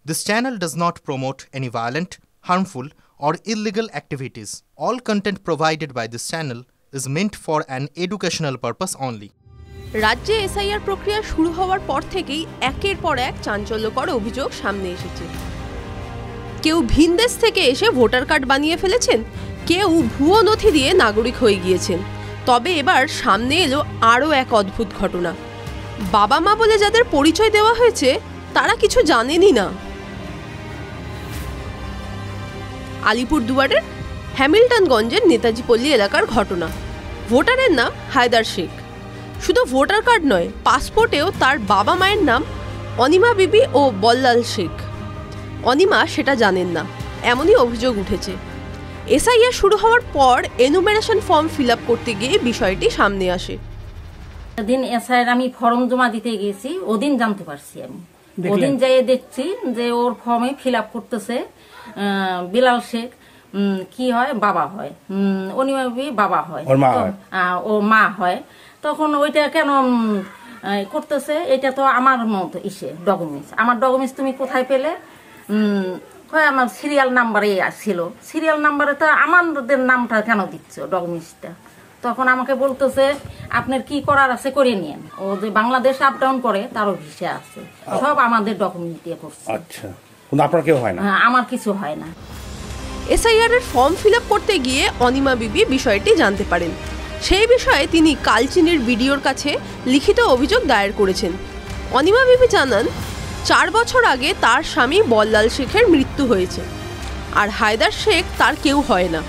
This channel does not promote any violent, harmful, or illegal activities. All content provided by this channel is meant for an educational purpose only. রাজ্যে SIR প্রক্রিয়া শুরু হওয়ার পর থেকেই একের পর এক চাঞ্চল্যকর অভিযোগ সামনে এসেছে। কেউ ভিনদেশ থেকে এসে ভোটার কার্ড বানিয়ে ফেলেছেন, কেউ ভুয়ো নথি দিয়ে নাগরিক হয়ে গিয়েছেন। তবে এবার সামনে এলো আরও এক অদ্ভুত ঘটনা। বাবা মা বলে যাদের পরিচয় দেওয়া হয়েছে তারা কিছু জানেনই না। আলিপুরদুয়ারের হ্যামিল্টনগঞ্জের নেতাজি পল্লী এলাকার ঘটনা। ভোটারের নাম হায়দার শেখ। শুধু ভোটার কার্ড নয়, পাসপোর্টেও তার বাবা মায়ের নাম অনিমা বিবি ও বল্লাল শেখ। অনিমা সেটা জানেন না, এমনই অভিযোগ উঠেছে। এসআইআর শুরু হওয়ার পর এনুমেরেশন ফর্ম ফিল আপ করতে গিয়ে বিষয়টি সামনে আসে। দিন এসআইআর আমি ফর্ম জমা দিতে গেছি, ওদিন জানতে পারছি। আমি ওদিন যাই দেখছি যে ওর ফর্মে ফিল আপ করতেছে বিলাল শেখ। কি হয়, বাবা হয়, অনিমা বিবি বাবা হয়, ও মা হয়। তখন ওইটা কেন করতেছে? এটা তো আমার মতো ডকুমেন্টস, আমার ডকুমেন্টস তুমি কোথায় পেলে? আমার সিরিয়াল নাম্বারে ছিল, সিরিয়াল নাম্বারে তো আমাদের নামটা কেন দিচ্ছ ডকুমেন্টসটা? তখন আমাকে বলতেছে আপনার কি করার আছে করে নিন, ও যে বাংলাদেশ আপ ডাউন করে তারও ভিসা আছে, সব আমাদের ডকুমেন্ট দিয়ে করছে। আচ্ছা, আপনার কেউ হয় না? আমার কিছু হয় না। এসআইআর এর ফর্ম ফিল আপ করতে গিয়ে অনিমা বিবি বিষয়টি জানতে পারেন। সেই বিষয়ে তিনি কালচিনির বিডিওর কাছে লিখিত অভিযোগ দায়ের করেছেন। অনিমা বিবি জানান, 4 বছর আগে তার স্বামী বল্লাল শেখের মৃত্যু হয়েছে, আর হায়দার শেখ তার কেউ হয় না।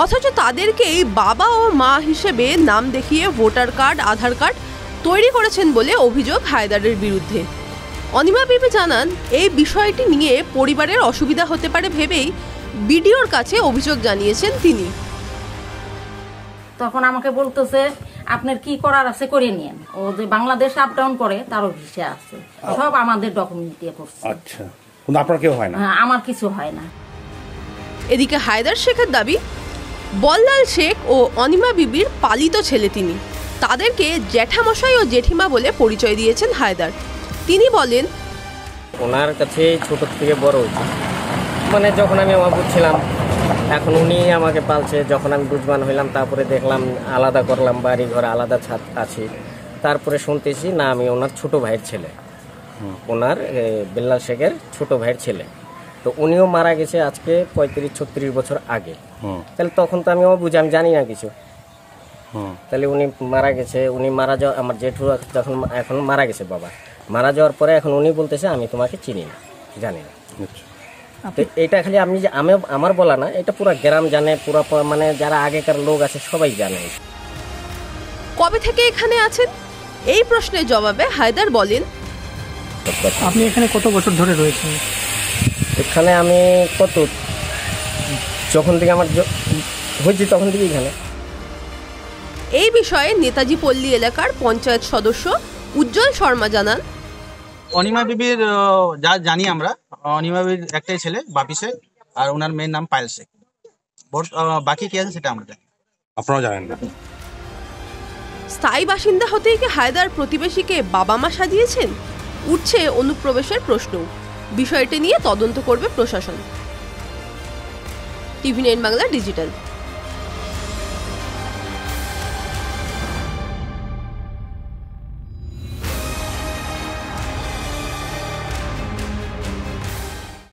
অথচ তাদেরকেই বাবা ও মা হিসেবে নাম দেখিয়ে ভোটার কার্ড, আধার কার্ড তৈরি করেছেন বলে অভিযোগ হায়দারের বিরুদ্ধে। অনিমা বিবি জানান, এই বিষয়টি নিয়ে পরিবারের অসুবিধা হতে পারে ভেবেই বিডিওর কাছে অভিযোগ জানিয়েছেন তিনি। তখন আমাকে বলতেছে আপনার কি করার আছে করে নিন, ও যে বাংলাদেশ আপ ডাউন করে তারও ভিসা আছে, সব আমাদের ডকুমেন্ট দিয়ে করছে। আচ্ছা, আপনার কেউ হয় না? আমার কিছু হয় না। এদিকে হায়দার শেখের দাবি, বল্লাল শেখ ও অনিমা বিবির পালিত ছেলে তিনি। তাদেরকে জ্যাঠামশাই ও জেঠিমা বলে পরিচয় দিয়েছেন হায়দার। তিনি বলেন, ওনার কাছে ছোট থেকে বড় হয়েছে, মানে যখন আমি আমার বুঝছিলাম, এখন উনি আমাকে পালছে। যখন আমি বুঝবান হইলাম, তারপরে দেখলাম আলাদা করলাম, বাড়ি ঘরে আলাদা ছাদ আছে। তারপরে শুনতেছি না আমি ওনার ছোট ভাইয়ের ছেলে, ওনার বিল্লাল শেখের ছোট ভাইয়ের ছেলে। তো উনিও মারা গেছে আজকে 35-36 বছর আগে। তাহলে তখন তো আমি বুঝি, আমি জানি না কিছু। তাহলে উনি মারা গেছে, উনি মারা যাওয়া, আমার জেঠু যখন এখন মারা গেছে, বাবা মারা যাওয়ার পরে এখন উনি বলতেছে আমি তোমাকে চিনি না, জানি না। তো এটা খালি আমার বলা না, এটা পুরো গ্রাম জানে, পুরো মানে যারা আগেকার লোক আছে সবাই জানে। কবে থেকে এখানে আছেন? এই প্রশ্নের জবাবে হায়দার বলেন, আপনি এখানে কত বছর ধরে রয়েছেন? এখানে আমি যখন থেকে আমার হয়েছি তখন থেকে এখানে। এই বিষয়ে নেতাজি পল্লী এলাকার পঞ্চায়েত সদস্য উজ্জ্বল শর্মা জানান, অনিমা বিবির যা জানি আমরা, অনিমা বিবির একটাই ছেলে বাপি শেখ, আর ওনার মেয়ের নাম পায়েল শেখ। বাকি কে আছে সেটা আমরা জানি, আপনারা জানেন না। স্থায়ী বাসিন্দা হতেই কি হায়দার প্রতিবেশীকে বাবা মা সাজিয়েছেন? উঠছে অনুপ্রবেশের প্রশ্ন। বিষয়টি নিয়ে তদন্ত করবে প্রশাসন। টিভি9 বাংলা ডিজিটাল।